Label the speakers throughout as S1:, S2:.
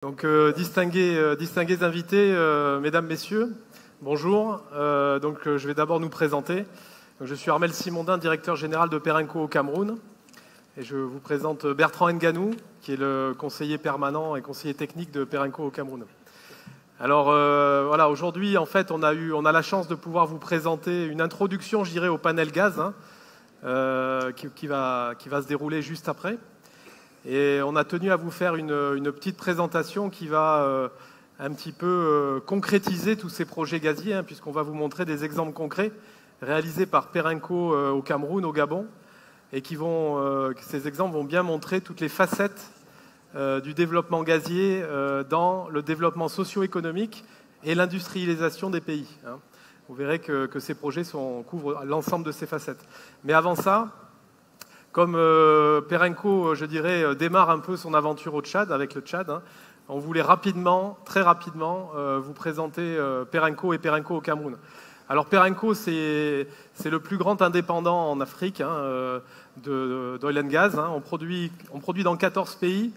S1: Donc, distingués invités, mesdames, messieurs, bonjour. Je vais d'abord nous présenter. Donc, je suis Armel Simondin, directeur général de Perenco au Cameroun. Et je vous présente Bertrand Nganou, qui est le conseiller permanent et conseiller technique de Perenco au Cameroun. Alors, voilà, aujourd'hui, en fait, on a la chance de pouvoir vous présenter une introduction, je dirais, au panel gaz, qui va se dérouler juste après. Et on a tenu à vous faire une petite présentation qui va un petit peu concrétiser tous ces projets gaziers, puisqu'on va vous montrer des exemples concrets réalisés par Perenco au Cameroun, au Gabon, et ces exemples vont bien montrer toutes les facettes du développement gazier dans le développement socio-économique et l'industrialisation des pays. Vous verrez que ces projets couvrent l'ensemble de ces facettes. Mais avant ça, comme Perenco, je dirais, démarre un peu son aventure au Tchad, avec le Tchad, on voulait très rapidement, vous présenter Perenco et Perenco au Cameroun. Alors Perenco, c'est le plus grand indépendant en Afrique d'oil and gas. On produit dans 14 pays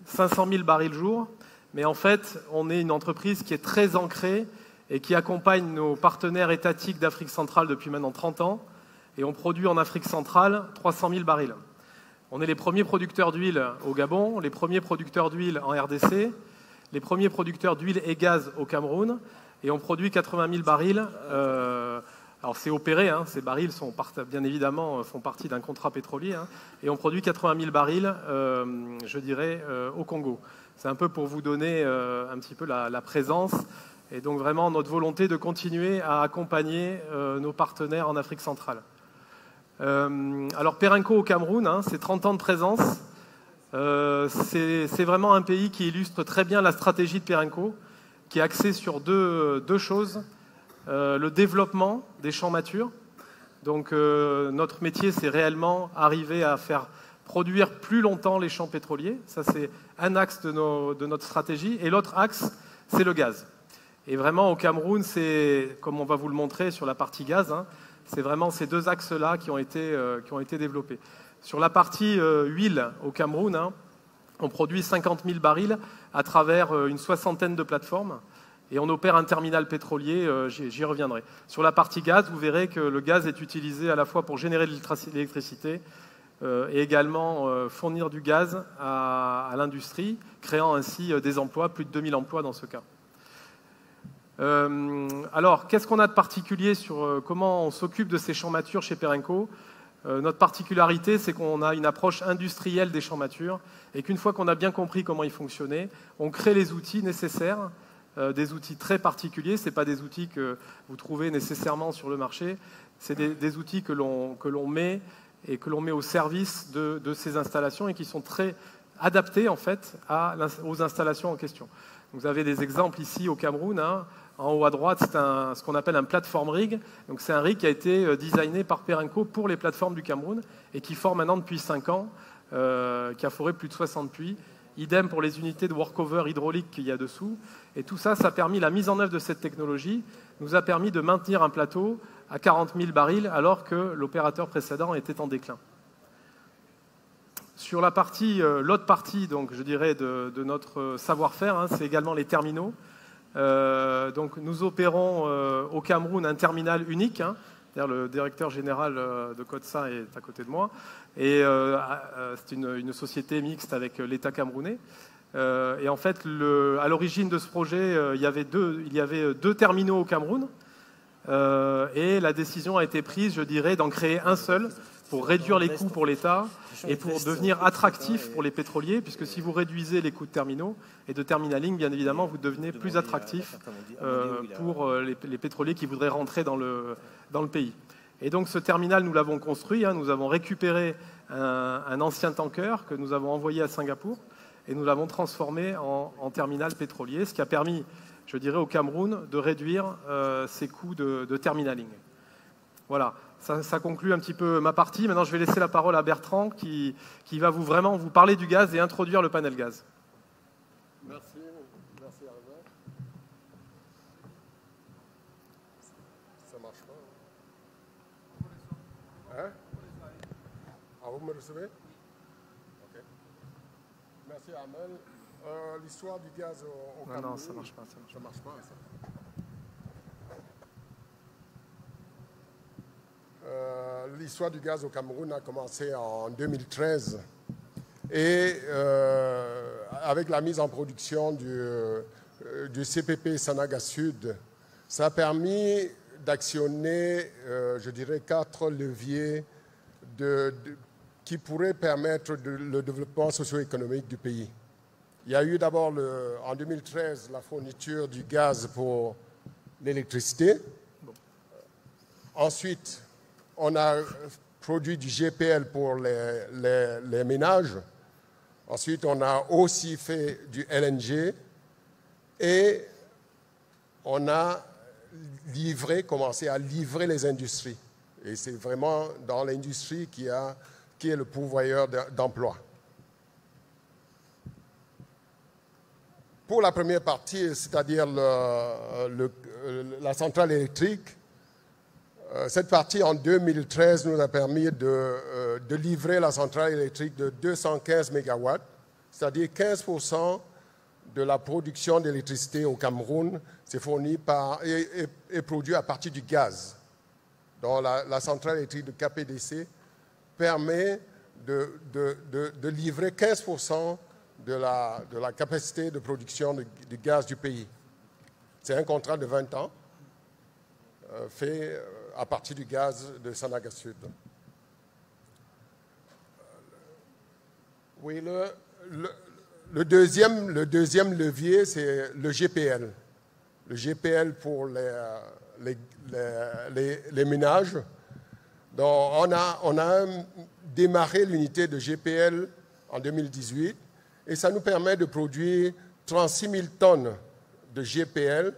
S1: 500 000 barils jour, mais en fait, on est une entreprise qui est très ancrée et qui accompagne nos partenaires étatiques d'Afrique centrale depuis maintenant 30 ans. Et on produit en Afrique centrale 300 000 barils. On est les premiers producteurs d'huile au Gabon, les premiers producteurs d'huile en RDC, les premiers producteurs d'huile et gaz au Cameroun, et on produit 80 000 barils. Alors c'est opéré, ces barils bien évidemment font partie d'un contrat pétrolier, et on produit 80 000 barils, je dirais, au Congo. C'est un peu pour vous donner un petit peu la présence, et donc vraiment notre volonté de continuer à accompagner nos partenaires en Afrique centrale. Alors Perenco au Cameroun, c'est 30 ans de présence. C'est vraiment un pays qui illustre très bien la stratégie de Perenco, qui est axée sur deux choses. Le développement des champs matures. Donc notre métier, c'est réellement arriver à faire produire plus longtemps les champs pétroliers. Ça, c'est un axe de notre stratégie. Et l'autre axe, c'est le gaz. Et vraiment, au Cameroun, c'est, comme on va vous le montrer sur la partie gaz, c'est vraiment ces deux axes-là qui ont été développés. Sur la partie huile au Cameroun, on produit 50 000 barils à travers une soixantaine de plateformes et on opère un terminal pétrolier, j'y reviendrai. Sur la partie gaz, vous verrez que le gaz est utilisé à la fois pour générer de l'électricité et également fournir du gaz à l'industrie, créant ainsi des emplois, plus de 2000 emplois dans ce cas. Alors, qu'est-ce qu'on a de particulier sur comment on s'occupe de ces champs matures chez Perenco? Notre particularité, c'est qu'on a une approche industrielle des champs matures et qu'une fois qu'on a bien compris comment ils fonctionnaient, on crée les outils nécessaires, des outils très particuliers. Ce n'est pas des outils que vous trouvez nécessairement sur le marché, c'est des outils que l'on met et que l'on met au service de ces installations et qui sont très adaptés en fait aux installations en question. Vous avez des exemples ici au Cameroun. En haut à droite, c'est ce qu'on appelle un platform rig. Donc c'est un rig qui a été designé par Perenco pour les plateformes du Cameroun et qui forme maintenant depuis 5 ans, qui a foré plus de 60 puits. Idem pour les unités de workover hydraulique qu'il y a dessous. Et tout ça, ça a permis la mise en œuvre de cette technologie, nous a permis de maintenir un plateau à 40 000 barils alors que l'opérateur précédent était en déclin. Sur l'autre partie, donc, je dirais, de notre savoir-faire, c'est également les terminaux. Donc, nous opérons au Cameroun un terminal unique. Le directeur général de COTSA est à côté de moi. Et c'est une société mixte avec l'État camerounais. Et en fait, à l'origine de ce projet, il y avait deux terminaux au Cameroun. Et la décision a été prise, je dirais, d'en créer un seul pour réduire les coûts pour l'État et pour devenir attractif pour les pétroliers, puisque si vous réduisez les coûts de terminaux et de terminaling, bien évidemment, vous devenez plus attractif pour les pétroliers qui voudraient rentrer dans le pays. Et donc ce terminal, nous l'avons construit, nous avons récupéré un ancien tanker que nous avons envoyé à Singapour et nous l'avons transformé en terminal pétrolier, ce qui a permis, je dirais, au Cameroun de réduire ses coûts de terminaling. Voilà. Ça conclut un petit peu ma partie. Maintenant, je vais laisser la parole à Bertrand qui va vraiment vous parler du gaz et introduire le panel gaz.
S2: Merci Armel. Ça marche pas. Vous me recevez? Ok. Merci Armel. L'histoire du gaz au Cameroun.
S1: Non, ça marche pas.
S2: Ça marche pas, ça. L'histoire du gaz au Cameroun a commencé en 2013 et avec la mise en production du CPP Sanaga Sud, ça a permis d'actionner, je dirais, 4 leviers qui pourraient permettre le développement socio-économique du pays. Il y a eu d'abord en 2013 la fourniture du gaz pour l'électricité. Ensuite, on a produit du GPL pour les ménages. Ensuite, on a aussi fait du LNG. Et on a commencé à livrer les industries. Et c'est vraiment dans l'industrie qui est le pourvoyeur d'emplois. Pour la première partie, c'est-à-dire la centrale électrique, cette partie en 2013 nous a permis de livrer la centrale électrique de 215 MW, c'est-à-dire 15% de la production d'électricité au Cameroun c'est fourni et produit à partir du gaz. Donc la centrale électrique de KPDC permet de livrer 15% de la capacité de production du gaz du pays. C'est un contrat de 20 ans fait à partir du gaz de Sanaga Sud. Oui, le deuxième levier, c'est le GPL. Le GPL pour les ménages. Donc, on a démarré l'unité de GPL en 2018 et ça nous permet de produire 36 000 tonnes de GPL,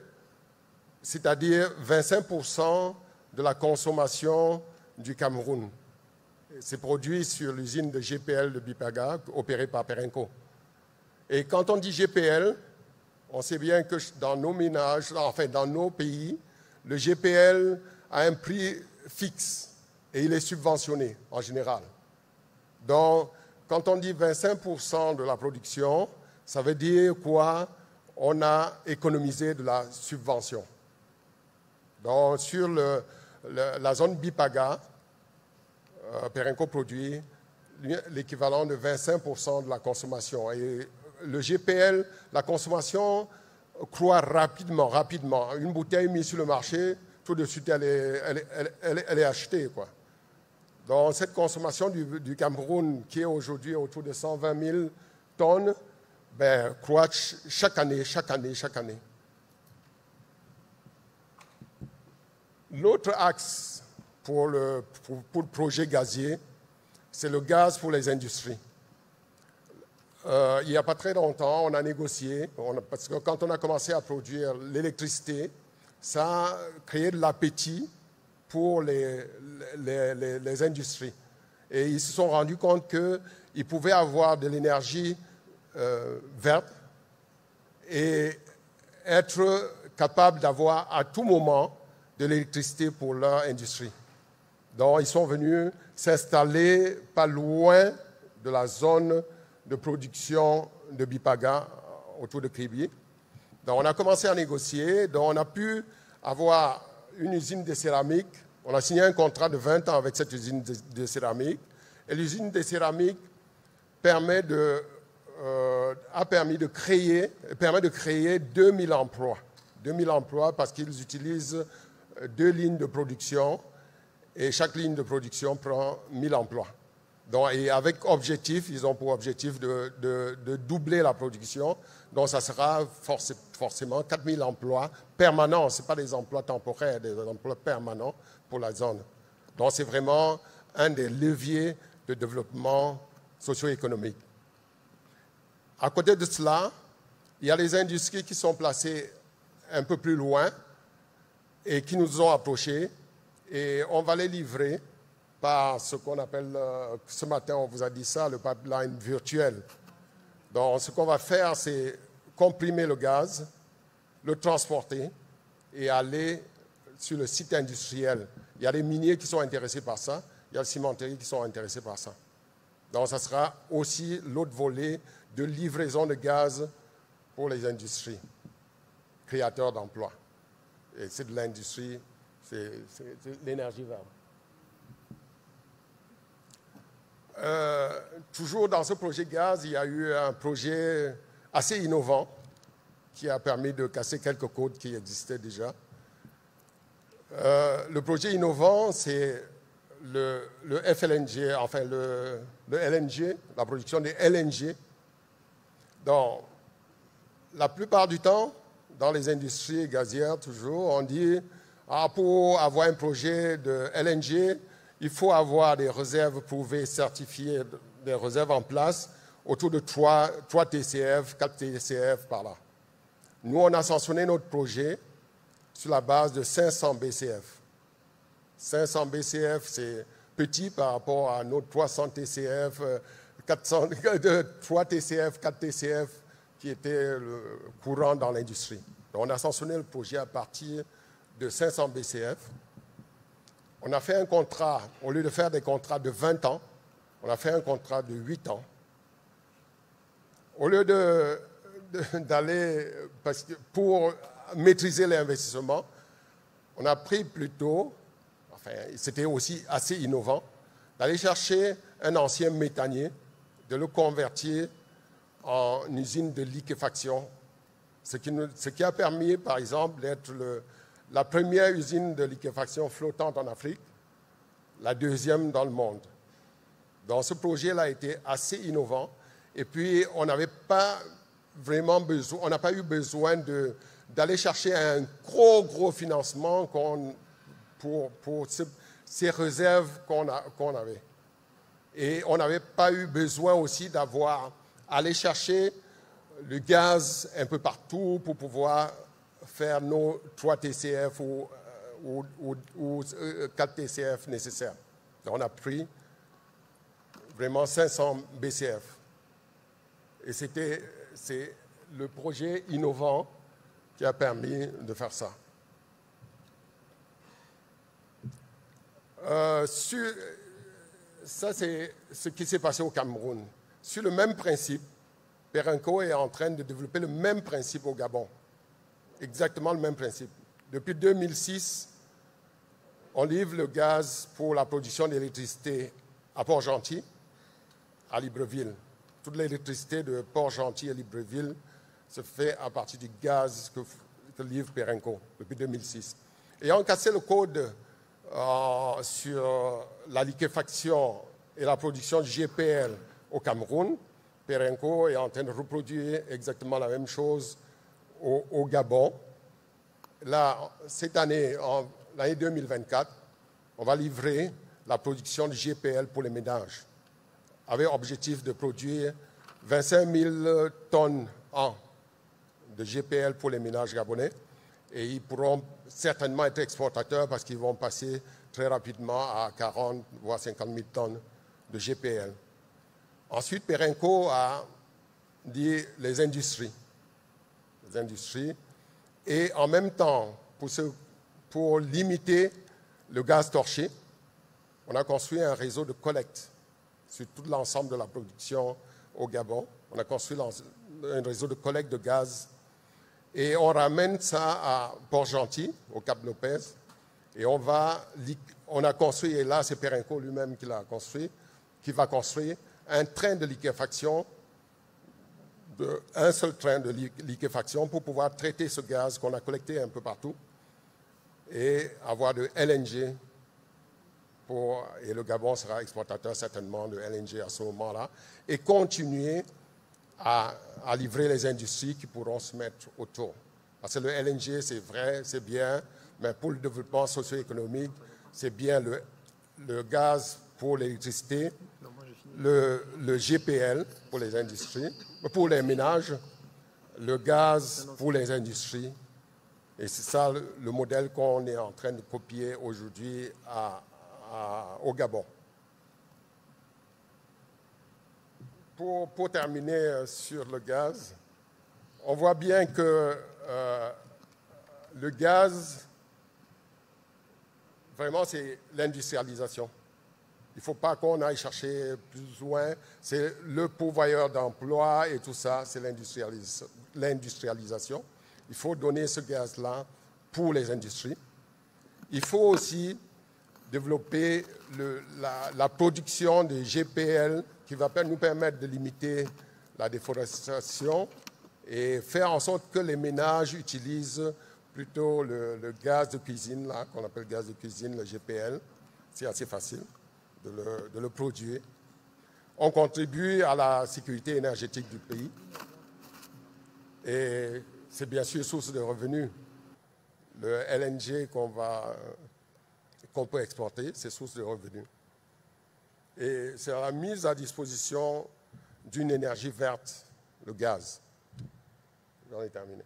S2: c'est-à-dire 25% de la consommation du Cameroun. C'est produit sur l'usine de GPL de Bipaga, opérée par Perenco. Et quand on dit GPL, on sait bien que dans nos ménages, enfin dans nos pays, le GPL a un prix fixe et il est subventionné en général. Donc, quand on dit 25% de la production, ça veut dire quoi? On a économisé de la subvention. Donc, sur la zone Bipaga, Perenco produit l'équivalent de 25% de la consommation. Et le GPL, la consommation croît rapidement. Une bouteille mise sur le marché, tout de suite, elle est achetée, quoi. Donc, cette consommation du Cameroun, qui est aujourd'hui autour de 120 000 tonnes, croît chaque année. L'autre axe pour le projet gazier, c'est le gaz pour les industries. Il n'y a pas très longtemps, on a négocié, parce que quand on a commencé à produire l'électricité, ça a créé de l'appétit pour les industries. Et ils se sont rendus compte qu'ils pouvaient avoir de l'énergie verte et être capables d'avoir à tout moment de l'électricité pour leur industrie. Donc, ils sont venus s'installer pas loin de la zone de production de Bipaga, autour de Kribi. Donc, on a commencé à négocier. Donc, on a pu avoir une usine de céramique. On a signé un contrat de 20 ans avec cette usine de céramique. Et l'usine de céramique permet de créer 2000 emplois. 2000 emplois parce qu'ils utilisent 2 lignes de production et chaque ligne de production prend 1000 emplois. Donc, et avec objectif, ils ont pour objectif de doubler la production. Donc, ça sera forcément 4000 emplois permanents. Ce n'est pas des emplois temporaires, des emplois permanents pour la zone. Donc, c'est vraiment un des leviers de développement socio-économique. À côté de cela, il y a les industries qui sont placées un peu plus loin et qui nous ont approchés. Et on va les livrer par ce qu'on appelle, ce matin on vous a dit ça, le pipeline virtuel. Donc ce qu'on va faire, c'est comprimer le gaz, le transporter et aller sur le site industriel. Il y a des miniers qui sont intéressés par ça, il y a des cimenteries qui sont intéressés par ça. Donc ça sera aussi l'autre volet de livraison de gaz pour les industries, créateurs d'emplois. Et c'est de l'industrie, c'est l'énergie verte. Toujours dans ce projet gaz, il y a eu un projet assez innovant qui a permis de casser quelques codes qui existaient déjà. Le projet innovant, c'est le FLNG, enfin le LNG, la production des LNG. Donc, la plupart du temps, dans les industries gazières, toujours, on dit pour avoir un projet de LNG, il faut avoir des réserves prouvées, certifiées, des réserves en place, autour de 3 TCF, 4 TCF par là. Nous, on a sanctionné notre projet sur la base de 500 BCF. 500 BCF, c'est petit par rapport à nos 300 TCF, 3 TCF, 4 TCF, qui étaient le courant dans l'industrie. On a sanctionné le projet à partir de 500 BCF. On a fait un contrat, au lieu de faire des contrats de 20 ans, on a fait un contrat de 8 ans. Au lieu d'aller, pour maîtriser l'investissement, on a pris plutôt, enfin, c'était aussi assez innovant, d'aller chercher un ancien méthanier, de le convertir en usine de liquéfaction, ce qui a permis, par exemple, d'être la première usine de liquéfaction flottante en Afrique, la deuxième dans le monde. Donc ce projet-là était assez innovant, et puis on n'avait pas vraiment besoin, on n'a pas eu besoin d'aller chercher un gros financement pour ces réserves qu'on avait. Et on n'avait pas eu besoin aussi aller chercher le gaz un peu partout pour pouvoir faire nos 3 TCF ou 4 TCF nécessaires. Donc on a pris vraiment 500 BCF. Et c'est le projet innovant qui a permis de faire ça. Ça, c'est ce qui s'est passé au Cameroun. Sur le même principe, Perenco est en train de développer le même principe au Gabon. Exactement le même principe. Depuis 2006, on livre le gaz pour la production d'électricité à Port-Gentil, à Libreville. Toute l'électricité de Port-Gentil et Libreville se fait à partir du gaz que livre Perenco depuis 2006. Ayant cassé le code sur la liquéfaction et la production de GPL au Cameroun, Perenco est en train de reproduire exactement la même chose au Gabon. Là, cette année, l'année 2024, on va livrer la production de GPL pour les ménages, avec objectif de produire 25 000 tonnes an de GPL pour les ménages gabonais. Et ils pourront certainement être exportateurs parce qu'ils vont passer très rapidement à 40 voire 50 000 tonnes de GPL. Ensuite, Perenco a dit les industries. Et en même temps, pour limiter le gaz torché, on a construit un réseau de collecte sur tout l'ensemble de la production au Gabon. On a construit un réseau de collecte de gaz et on ramène ça à Port-Gentil, au Cap-Lopez. Et on a construit, et là c'est Perenco lui-même qui l'a construit, qui va construire un train de liquéfaction, un seul train de liquéfaction pour pouvoir traiter ce gaz qu'on a collecté un peu partout et avoir de LNG. Et le Gabon sera exportateur certainement de LNG à ce moment-là et continuer à livrer les industries qui pourront se mettre autour. Parce que le LNG, c'est vrai, c'est bien, mais pour le développement socio-économique, c'est bien le gaz pour l'électricité, le GPL pour les industries, pour les ménages, le gaz pour les industries. Et c'est ça le modèle qu'on est en train de copier aujourd'hui au Gabon. Pour terminer sur le gaz, on voit bien que le gaz, vraiment, c'est l'industrialisation. Il ne faut pas qu'on aille chercher plus loin. C'est le pourvoyeur d'emploi et tout ça, c'est l'industrialisation. Il faut donner ce gaz-là pour les industries. Il faut aussi développer la production de GPL qui va nous permettre de limiter la déforestation et faire en sorte que les ménages utilisent plutôt le gaz de cuisine, là, qu'on appelle gaz de cuisine, le GPL. C'est assez facile de le produire. On contribue à la sécurité énergétique du pays et c'est bien sûr source de revenus. Le LNG qu'on peut exporter, c'est source de revenus. Et c'est la mise à disposition d'une énergie verte, le gaz. J'en ai terminé.